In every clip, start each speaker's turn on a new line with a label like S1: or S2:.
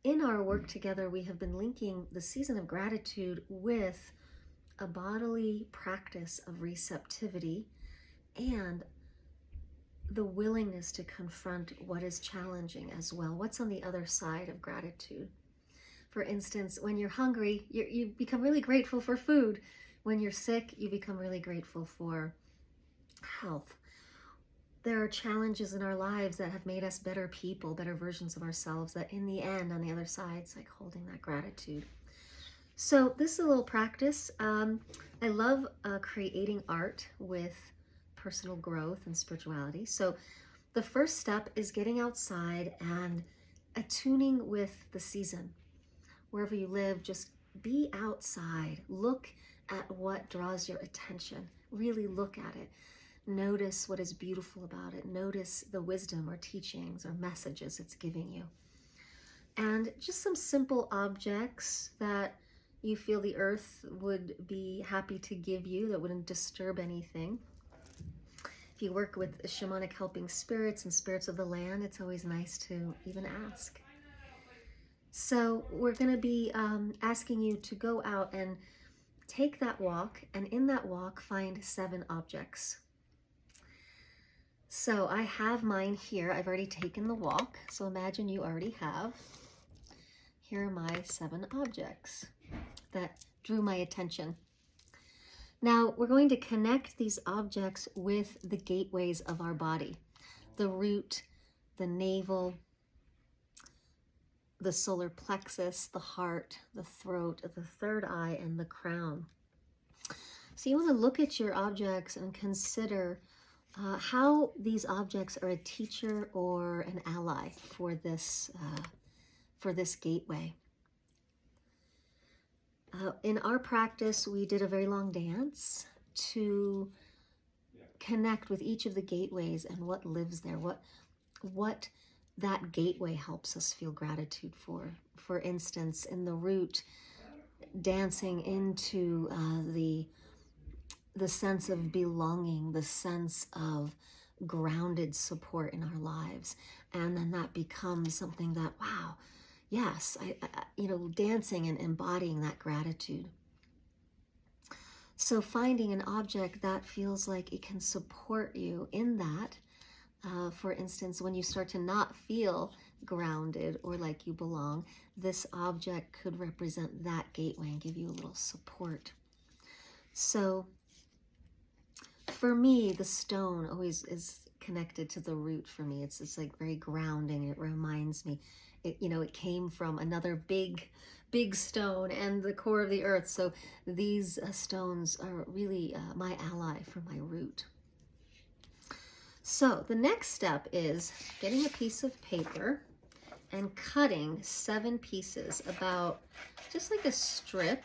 S1: in our work together, we have been linking the season of gratitude with a bodily practice of receptivity and the willingness to confront what is challenging as well. What's on the other side of gratitude? For instance, when you're hungry, you become really grateful for food. When you're sick, you become really grateful for health. There are challenges in our lives that have made us better people, better versions of ourselves, that in the end, on the other side, it's like holding that gratitude. So this is a little practice. I love creating art with personal growth and spirituality. So the first step is getting outside and attuning with the season. Wherever you live, just be outside. Look at what draws your attention. Really look at it. Notice what is beautiful about it. Notice the wisdom or teachings or messages it's giving you. And just some simple objects that you feel the earth would be happy to give you that wouldn't disturb anything. If you work with shamanic helping spirits and spirits of the land, it's always nice to even ask. So we're going to be asking you to go out and take that walk, and in that walk find 7 objects. So I have mine here. I've already taken the walk, so imagine you already have. Here are my 7 objects that drew my attention. Now we're going to connect these objects with the gateways of our body. The root, the navel, the solar plexus, the heart, the throat, the third eye, and the crown. So you want to look at your objects and consider how these objects are a teacher or an ally for this gateway. In our practice, we did a very long dance to connect with each of the gateways and what lives there, what that gateway helps us feel gratitude for. For instance, in the root, dancing into the sense of belonging, the sense of grounded support in our lives. And then that becomes something that, wow, yes, I dancing and embodying that gratitude. So finding an object that feels like it can support you in that. For instance, when you start to not feel grounded or like you belong, this object could represent that gateway and give you a little support. So for me, the stone always is connected to the root for me. It's like very grounding. It reminds me, it came from another big stone and the core of the earth. So these stones are really my ally for my root. So the next step is getting a piece of paper and cutting 7 pieces, about just like a strip,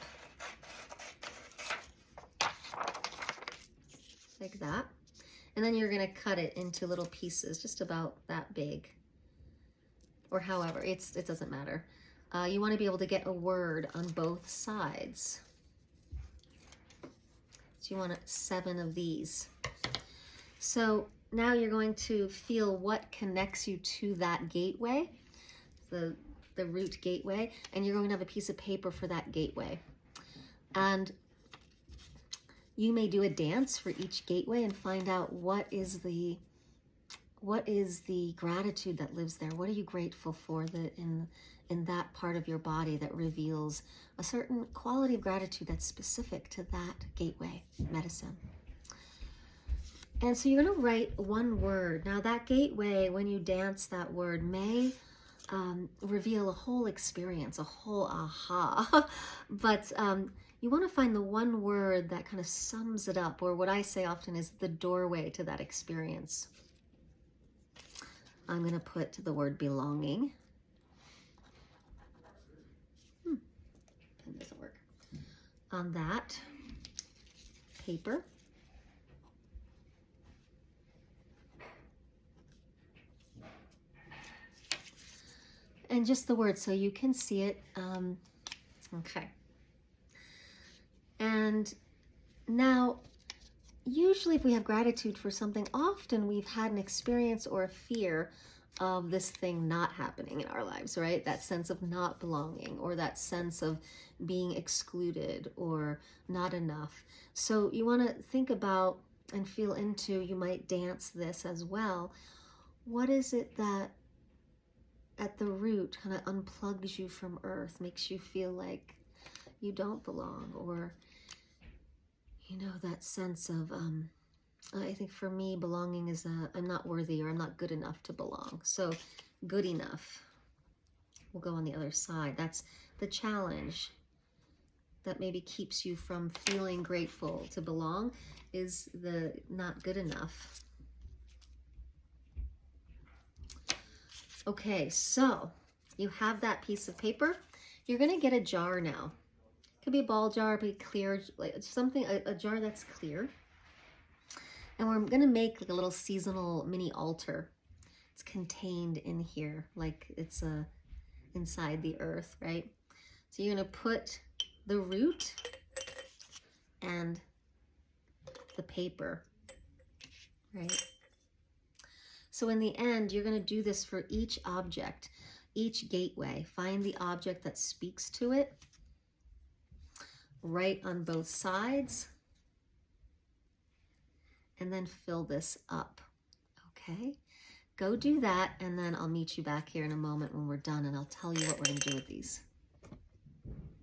S1: like that. And then you're going to cut it into little pieces, just about that big, or however, it doesn't matter. You want to be able to get a word on both sides. So you want 7 of these. So now you're going to feel what connects you to that gateway, the root gateway, and you're going to have a piece of paper for that gateway. And you may do a dance for each gateway and find out what is the gratitude that lives there. What are you grateful for in that part of your body that reveals a certain quality of gratitude that's specific to that gateway medicine. And so you're going to write one word. Now that gateway, when you dance that word, may reveal a whole experience, a whole aha. But you want to find the one word that kind of sums it up, or what I say often is the doorway to that experience. I'm going to put the word belonging. Pen doesn't work. On that paper. And just the word so you can see it. Okay. And now, usually if we have gratitude for something, often we've had an experience or a fear of this thing not happening in our lives, right? That sense of not belonging, or that sense of being excluded or not enough. So you want to think about and feel into, you might dance this as well. What is it that at the root kind of unplugs you from earth, makes you feel like you don't belong, or, you know, that sense of, I think for me, belonging is I'm not worthy, or I'm not good enough to belong. So good enough will go on the other side. That's the challenge that maybe keeps you from feeling grateful to belong, is the not good enough. Okay, so you have that piece of paper. You're going to get a jar now. It could be a ball jar, be clear, like something, a jar that's clear. And we're going to make like a little seasonal mini altar. It's contained in here, like it's inside the earth, right? So you're going to put the root and the paper, right? So in the end, you're going to do this for each object, each gateway. Find the object that speaks to it. Write on both sides. And then fill this up, okay? Go do that, and then I'll meet you back here in a moment when we're done, and I'll tell you what we're going to do with these.